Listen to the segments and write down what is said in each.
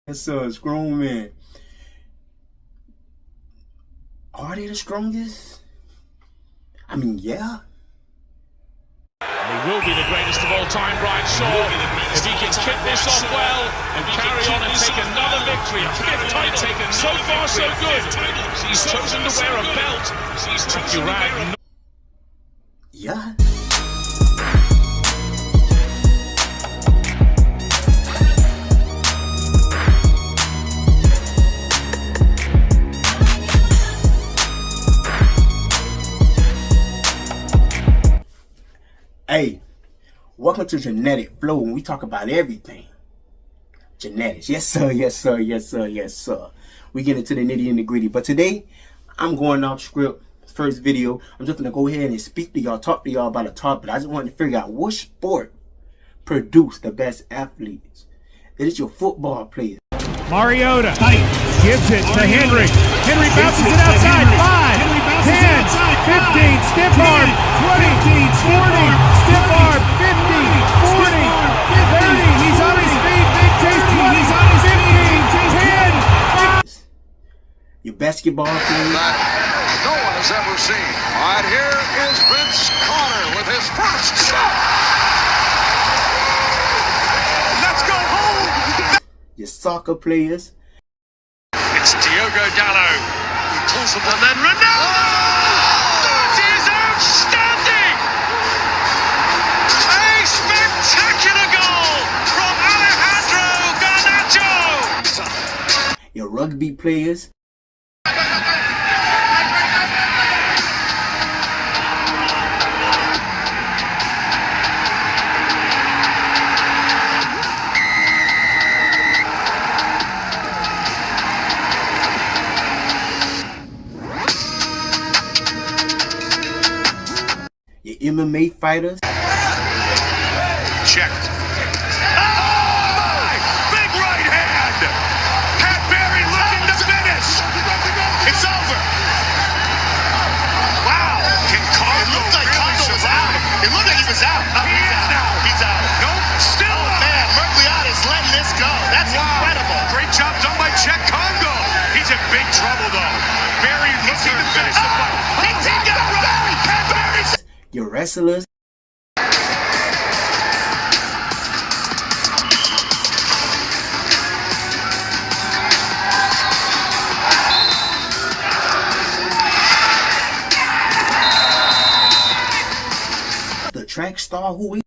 Yes, sir, grown men. Are they the strongest? I mean, yeah. He will be the greatest of all time, Brian Shaw. If he can kick this off well and carry on and take another victory, a fifth title. So far, so good. He's chosen to wear a belt. Tricky rag. Yeah. Hey, welcome to Genetic Flow, when we talk about everything genetics. Yes sir, yes sir, yes sir, yes sir. We get into the nitty and the gritty, but today I'm going off script. First video, I'm just gonna go ahead and speak to y'all, talk to y'all about a topic. I just wanted to figure out which sport produced the best athletes. Is it your football players? Mariota gives it to Henry. Henry bounces it outside. 5, 10, 15, stiff arm, 20, 40, stiff arm, 50, 40, 30. He's on his feet. Big chase, 20, 15, 10. Your basketball players? No one has ever seen. All right, here is Vince Carter with his first shot. Let's go home. Your soccer players? It's Diogo Dallo. He pulls the ball. And then Ronaldo! That is outstanding! A spectacular goal from Alejandro Garnacho! Your rugby players? Your MMA fighters? Checked. Oh, big right hand! Pat Barry looking to finish! It's over! Wow! Can Congo really survive? It looked like he was out. He is now! He's out. Nope, still Oh, man, Mergliata's letting this go. That's incredible. Great job done by Czech Congo. He's in big trouble, though. Barry looking to finish the fight. He got Barry. Pat Barry! Your wrestlers? The track star who we?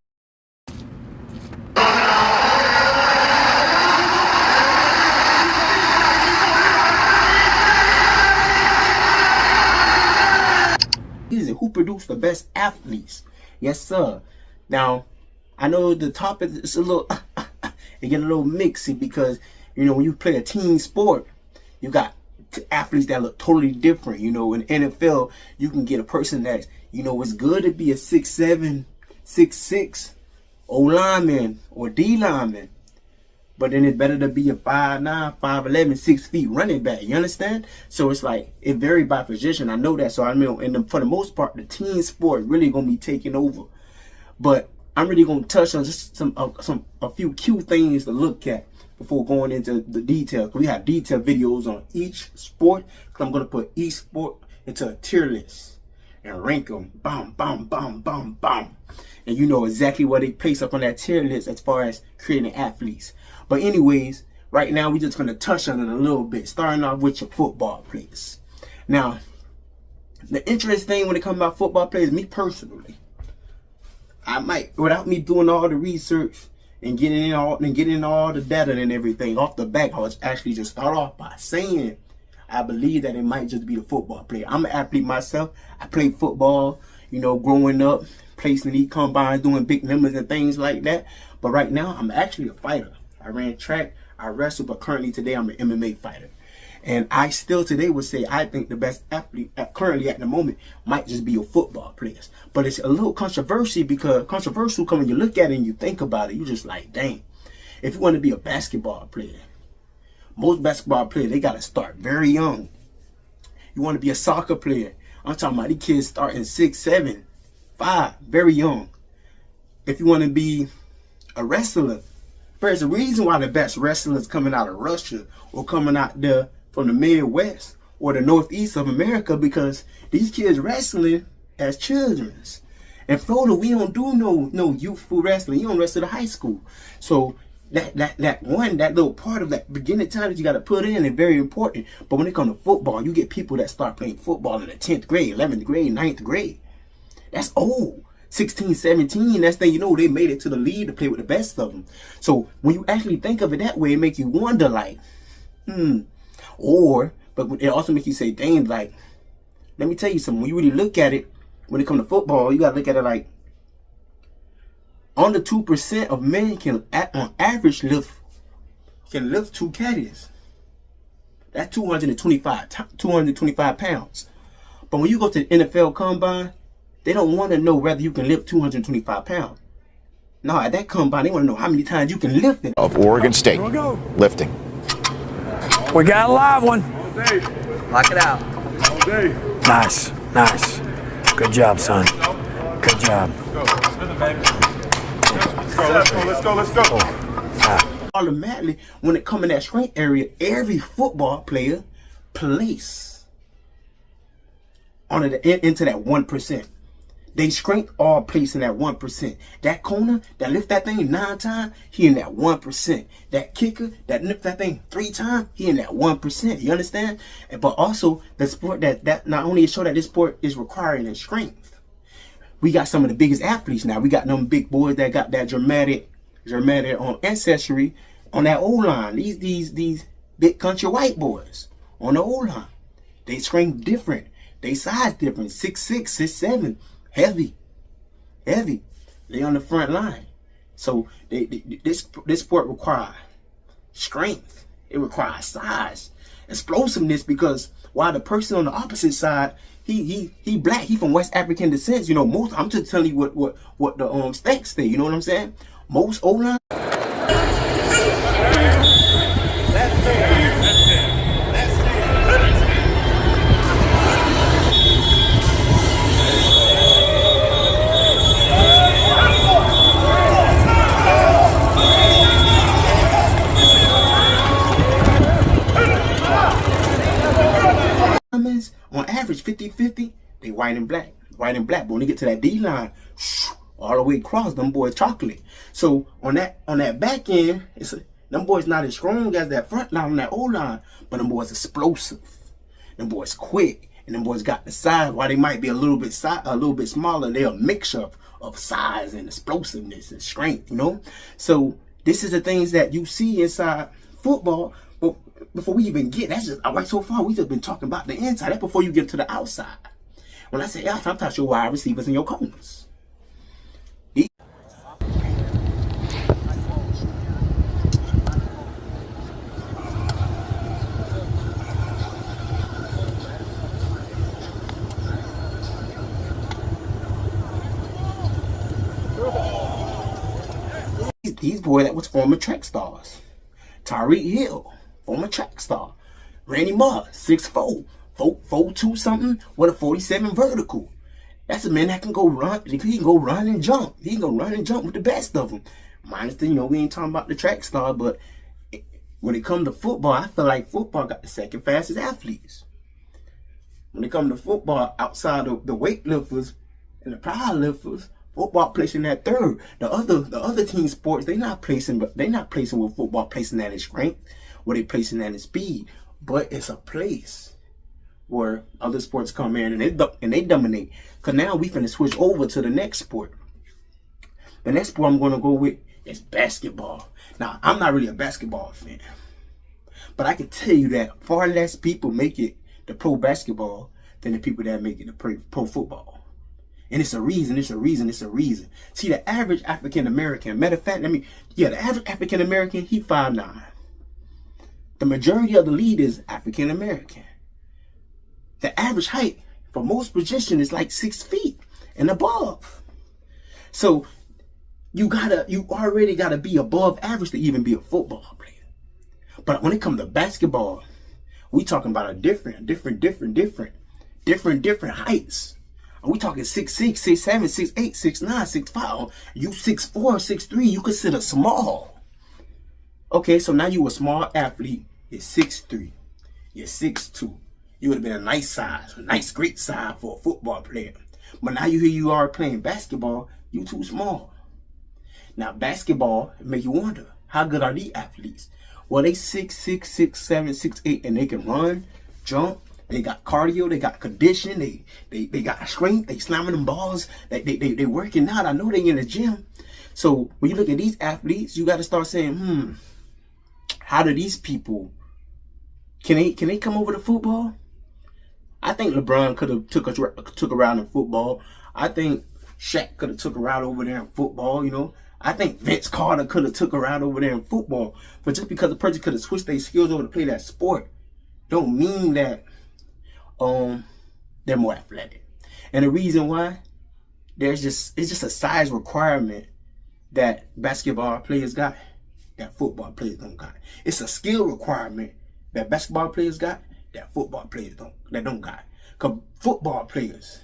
Who produced the best athletes? Yes sir. Now I know the topic is a little it get a little mixy, because you know when you play a team sport, you got athletes that look totally different. You know, in NFL you can get a person that's, you know, it's good to be a 6'7", 6'6" O lineman or D lineman, but then it's better to be a 5'9", 5'11", 6 feet running back. You understand? So it's like it varies by position. I know that. So I mean, for the most part, the team sport really gonna be taking over. But I'm really gonna touch on just a few key things to look at before going into the details. We have detailed videos on each sport, because I'm gonna put each sport into a tier list and rank them. Bam, bam, bam, bam, bam. And you know exactly where they place up on that tier list as far as creating athletes. But anyways, right now we're just going to touch on it a little bit, starting off with your football players. Now, the interesting thing when it comes about football players, me personally, I might, without me doing all the research and getting all the data and everything off the back, I was actually just start off by saying I believe that it might just be the football player. I'm an athlete myself. I played football, you know, growing up, placing these combines, doing big numbers and things like that. But right now, I'm actually a fighter. I ran track, I wrestled, but currently today I'm an MMA fighter. And I still today would say I think the best athlete currently at the moment might just be your football players. But it's a little controversial, because when you look at it and you think about it, you're just like, dang, if you want to be a basketball player, most basketball players, they got to start very young. You want to be a soccer player, I'm talking about these kids starting 6, 7, 5, very young. If you want to be a wrestler, There's a reason why the best wrestlers coming out of Russia or coming out there from the Midwest or the Northeast of America, because these kids wrestling as children. In Florida, we don't do no youthful wrestling. You don't wrestle to high school. So that little part of that beginning time that you got to put in is very important. But when it comes to football, you get people that start playing football in the 10th grade, 11th grade, 9th grade. That's old. 16, 17, that's thing you know, they made it to the league to play with the best of them. So when you actually think of it that way, it make you wonder like, but it also makes you say, dang, like, let me tell you something. When you really look at it, when it comes to football, you got to look at it like under 2% of men can, on average, lift 2 caddies. That's 225 pounds. But when you go to the NFL Combine, they don't want to know whether you can lift 225 pounds. No, at that Combine, they want to know how many times you can lift it. Of Oregon State, lifting. We got a live one. Lock it out. Nice. Good job, son. Good job. Let's go. Automatically, when it comes in that strength area, every football player plays into that 1%. They strength all place in that 1%. That corner that lift that thing 9 times, he in that 1%. That kicker that lift that thing 3 times, he in that 1%. You understand? But also the sport that not only show that this sport is requiring in strength. We got some of the biggest athletes now. We got them big boys that got that dramatic ancestry on that O-line. These big country white boys on the O-line. They strength different. They size different. 6'6", 6'7". Heavy. They on the front line. So this sport requires strength. It requires size, explosiveness, because while the person on the opposite side, he black, he from West African descent. You know, most, I'm just telling you what the stats say. You know what I'm saying? Most O-line. On average 50-50, they white and black. But when they get to that D-line, all the way across, them boys chocolate. So on that back end, them boys not as strong as that front line on that O-line, but them boys explosive. Them boys quick, and them boys got the size. While they might be a little bit smaller, they're a mixture of size and explosiveness and strength, you know? So this is the things that you see inside football. But before we even get, that's just, all right, so far we just been talking about the inside. That's before you get to the outside. When I say outside, I'm talking your wide receivers and your corners. These boys that was former track stars. Tyreek Hill, former track star. Randy Moss, 6'4", 4'2" something with a 47 vertical. That's a man that can go run. He can go run and jump. He can go run and jump with the best of them. Minus the, we ain't talking about the track star, but when it comes to football, I feel like football got the second fastest athletes. When it comes to football, outside of the weightlifters and the powerlifters, football placing that third. The other team sports, they're not placing with football placing that in strength, where they placing that in speed. But it's a place where other sports come in and they dominate. Cause now we finna switch over to the next sport. The next sport I'm gonna go with is basketball. Now I'm not really a basketball fan, but I can tell you that far less people make it to pro basketball than the people that make it to pro football. And it's a reason. See, the average African American, matter of fact, the average African American, he 5'9". The majority of the league is African American. The average height for most positions is like 6 feet and above. So you already gotta be above average to even be a football player. But when it comes to basketball, we talking about a different heights. We talking 6'6", 6'7", 6'8", 6'9", 6'5". You 6'4", 6'3", you consider small. Okay, so now you a small athlete. You're 6'3", you're 6'2". You would have been a nice size, a nice great size for a football player. But now here you are playing basketball. You too small. Now basketball make you wonder, how good are these athletes? Well, they 6'6", 6'7", 6'8", and they can run, jump. They got cardio, they got condition, they got strength, they slamming them balls, they working out. I know they in the gym. So when you look at these athletes, you got to start saying, how do these people, can they come over to football? I think LeBron could have took a round in football. I think Shaq could have took a round over there in football, you know. I think Vince Carter could have took a round over there in football. But just because a person could have switched their skills over to play that sport, don't mean that they're more athletic. And the reason why, it's just a size requirement that basketball players got that football players don't got. It's a skill requirement that basketball players got that football players don't got. Because football players,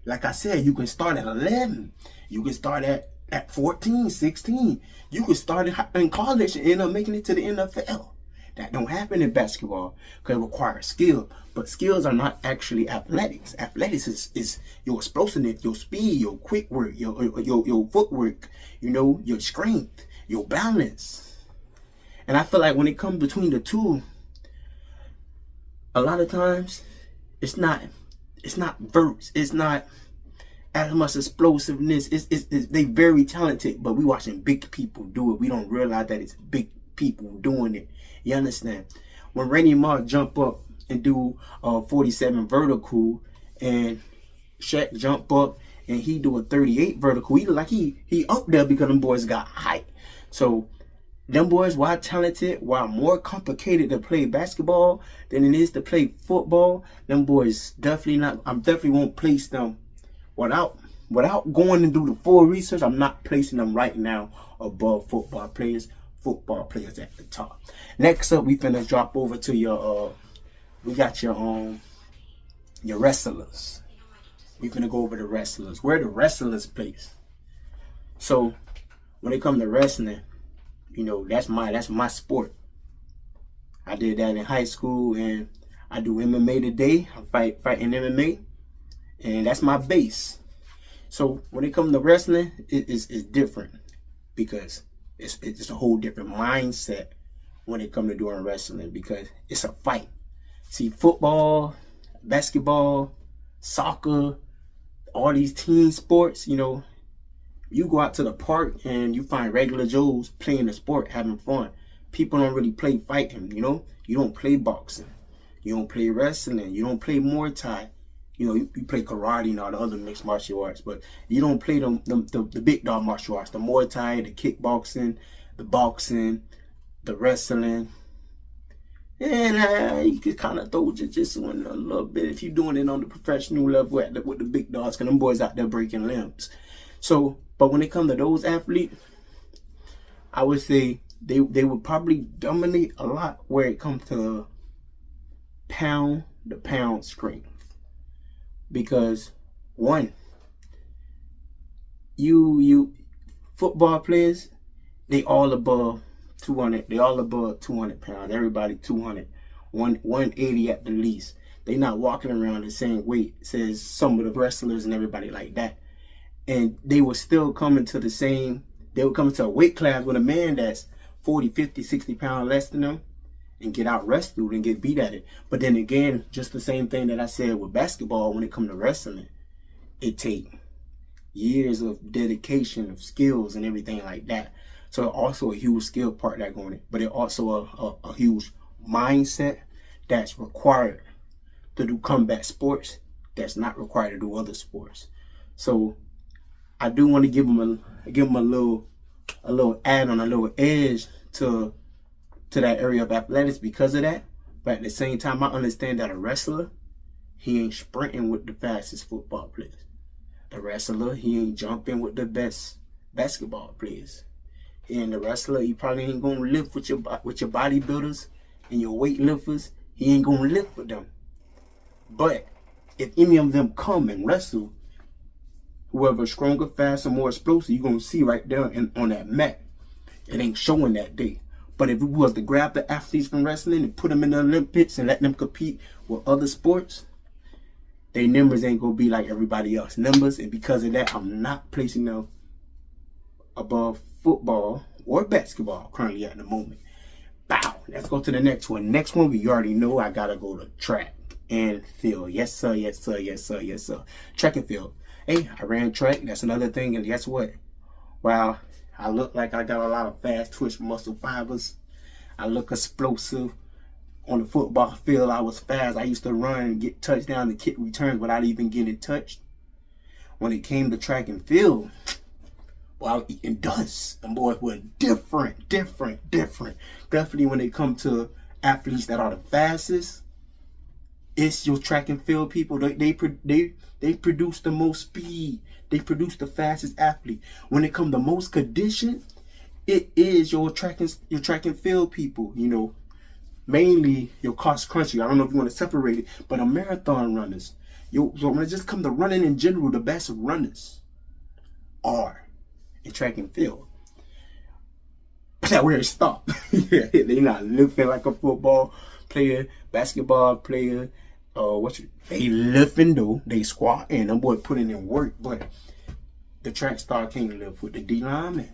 like I said, you can start at 11. You can start at 14, 16. You can start in college and end up making it to the NFL. That don't happen in basketball because it requires skill. But skills are not actually athletics. Athletics is your explosiveness, your speed, your quick work, your footwork, you know, your strength, your balance. And I feel like when it comes between the two, a lot of times it's not verts, it's not as much explosiveness. They very talented, but we watching big people do it. We don't realize that it's big people doing it. You understand? When Randy Moss jump up and do 47 vertical, and Shaq jump up and he do a 38 vertical, he look like he up there because them boys got height. So them boys, while talented, while more complicated to play basketball than it is to play football, them boys definitely not. I definitely won't place them without going and do the full research. I'm not placing them right now above football players. Football players at the top. Next up, we finna drop over to your we got your wrestlers. We finna go over the wrestlers. Where the wrestlers place. So when it comes to wrestling, you know, that's my sport. I did that in high school, and I do MMA today. I'm fighting MMA, and that's my base. So when it comes to wrestling, it's different because it's a whole different mindset when it comes to doing wrestling, because it's a fight. See, football, basketball, soccer, all these team sports, you know, you go out to the park and you find regular Joes playing the sport, having fun. People don't really play fighting, you know. You don't play boxing. You don't play wrestling. You don't play Muay Thai. You know, you play karate and all the other mixed martial arts, but you don't play the big dog martial arts, the Muay Thai, the kickboxing, the boxing, the wrestling. And you can kind of throw jiu-jitsu in a little bit if you're doing it on the professional level with the big dogs, because them boys out there breaking limbs. So, but when it comes to those athletes, I would say they would probably dominate a lot where it comes to pound strength. Because one, you football players, they all above 200. They all above 200 pounds. Everybody 200, 180 at the least. They not walking around the same weight says some of the wrestlers and everybody like that. And they were still coming to they would come to a weight class with a man that's 40, 50, 60 pounds less than them and get out wrestled and get beat at it. But then again, just the same thing that I said with basketball, when it comes to wrestling, it takes years of dedication, of skills and everything like that. So also a huge skill part that going in, but it also a huge mindset that's required to do combat sports that's not required to do other sports. So I do want to give them a little add on, a little edge to that area of athletics because of that. But at the same time, I understand that a wrestler, he ain't sprinting with the fastest football players. The wrestler, he ain't jumping with the best basketball players. And the wrestler, he probably ain't gonna lift with your bodybuilders and your weightlifters. He ain't gonna lift with them. But if any of them come and wrestle, whoever's stronger, faster, more explosive, you're gonna see right there on that mat. It ain't showing that day. But if we was to grab the athletes from wrestling and put them in the Olympics and let them compete with other sports, their numbers ain't gonna be like everybody else's numbers. And because of that, I'm not placing them above football or basketball currently at the moment. Bow. Let's go to the next one. Next one, we already know I gotta go to track and field. Yes, sir. Yes, sir. Yes, sir. Yes, sir. Track and field. Hey, I ran track. That's another thing. And guess what? Wow, I look like I got a lot of fast twitch muscle fibers. I look explosive. On the football field, I was fast. I used to run and get touchdowns and kick returns without even getting touched. When it came to track and field, well, I was eating dust. Them boys were different. Definitely when it come to athletes that are the fastest, it's your track and field people. They produce the most speed. They produce the fastest athlete. When it comes to most condition, it is your track and field people. You know, mainly your cross country. I don't know if you want to separate it, but a marathon runners. So when it just comes to running in general, the best runners are in track and field. That's where it stopped. They not lifting like a football player, basketball player. They lifting though. They squatting. Them boy putting in work, but the track star can't lift with the D lineman.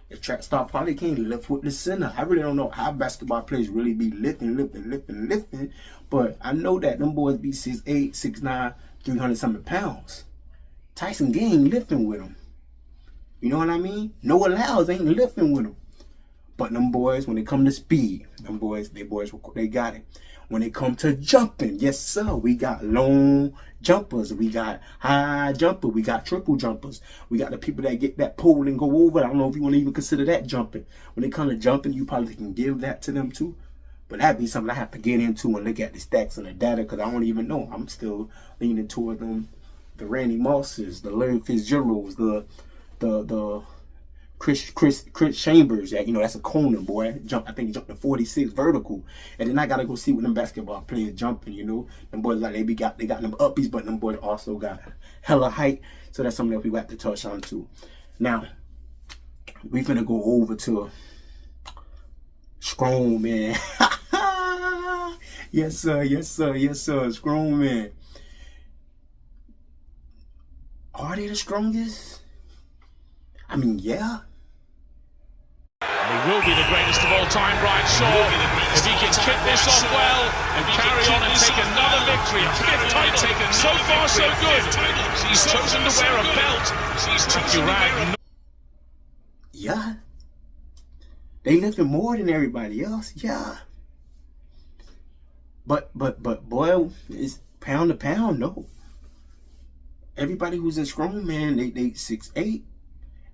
The track star probably can't lift with the center. I really don't know how basketball players really be lifting. But I know that them boys be 6'8", 6'9", 300-something pounds. Tyson Gay ain't lifting with them. You know what I mean? Noah Lyles ain't lifting with them. But them boys, when it come to speed, they got it. When it come to jumping, yes sir, we got long jumpers, we got high jumper, we got triple jumpers, we got the people that get that pole and go over. I don't know if you want to even consider that jumping. When it comes to jumping, you probably can give that to them too. But that'd be something I have to get into and look at the stats and the data, because I don't even know. I'm still leaning toward them, the Randy Mosses, the Larry Fitzgeralds, the Chris Chambers. That, you know, that's a Conan boy. I think he jumped to 46 vertical. And then I gotta go see what them basketball players jumping. You know, them boys like they got them uppies, but them boys also got hella height. So that's something that we got to touch on too. Now we finna go over to strongman. Yes sir, strongman. Are they the strongest? I mean, yeah. He will be the greatest of all time, Brian Shaw. If he can kick this off well and carry on and take another victory, a fifth title. So far, so good. He's chosen to wear a belt. Yeah. They lifting more than everybody else. Yeah. But boy, it's pound to pound. No. Everybody who's in strongman, they 6'8".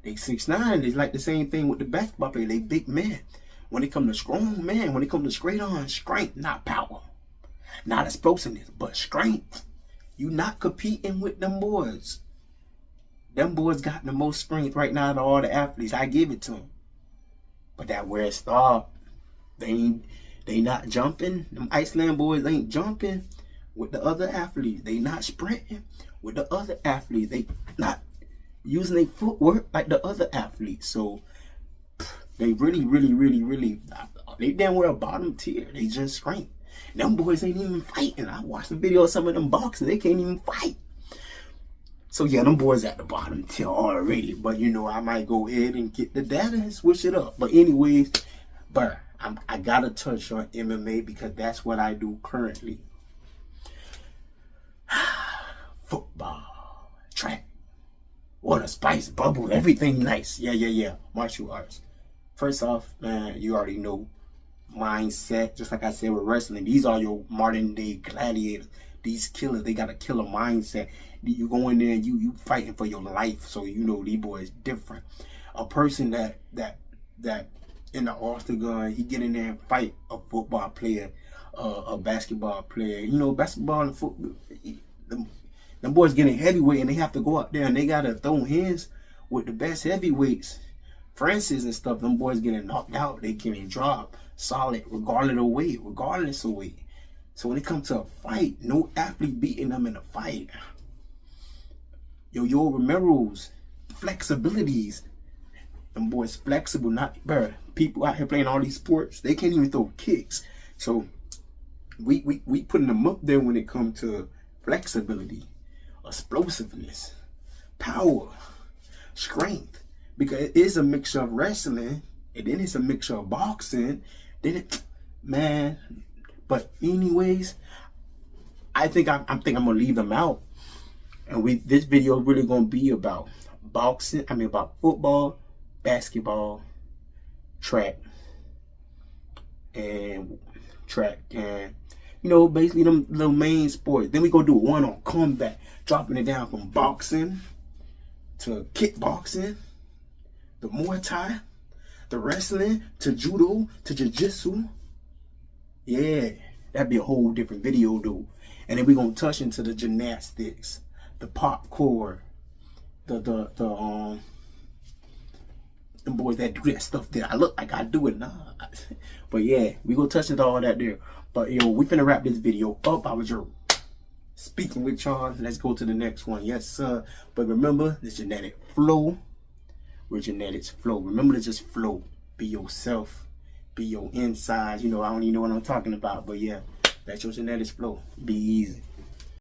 They 6'9". They like the same thing with the basketball player. They big men. When it comes to strong man, when it comes to straight on strength, not power, not explosiveness, but strength, you not competing with them boys. Them boys got the most strength right now to all the athletes. I give it to them. But that where it stopped. They not jumping. Them Iceland boys ain't jumping with the other athletes. They not sprinting with the other athletes. They not using their footwork like the other athletes. So they really, they damn well bottom tier. They just strength. Them boys ain't even fighting. I watched the video of some of them boxers. They can't even fight. So yeah, them boys at the bottom tier already. But you know, I might go ahead and get the data and switch it up. But anyways, but I gotta touch on MMA because that's what I do currently. Football, track, water, spice, bubble, everything nice. Yeah. Martial arts. First off, man, you already know mindset. Just like I said with wrestling, these are your modern day gladiators. These killers, they got a killer mindset. You go in there and you fighting for your life. So you know these boys different. A person that in the octagon, he get in there and fight a football player, a basketball player. You know, basketball and football, them boys getting heavyweight and they have to go out there and they gotta throw hands with the best heavyweights, Francis and stuff. Them boys getting knocked out, they getting dropped solid regardless of weight. So when it comes to a fight, no athlete beating them in a fight. Yo, Romero's flexibilities. Them boys flexible, not people out here playing all these sports, they can't even throw kicks. So we putting them up there when it comes to flexibility, explosiveness, power, strength, because it is a mixture of wrestling and then it's a mixture of boxing. Then it, man. But anyways, I think I'm gonna leave them out, and this video is really gonna be about boxing. I mean about football, basketball, track, and you know, basically them little main sports. Then we go do one on combat, dropping it down from boxing to kickboxing, the Muay Thai, the wrestling, to judo, to jiu-jitsu. Yeah, that'd be a whole different video though. And then we're gonna touch into the gymnastics, the popcorn, the boys that do that stuff that I look like I do it. Nah. But yeah, we gonna touch into all that there. But yo, we finna wrap this video up. I was your speaking with y'all. Let's go to the next one. Yes, sir. But remember, this genetic flow. Where genetics flow. Remember to just flow. Be yourself. Be your insides. You know, I don't even know what I'm talking about. But yeah, let your genetics flow. Be easy.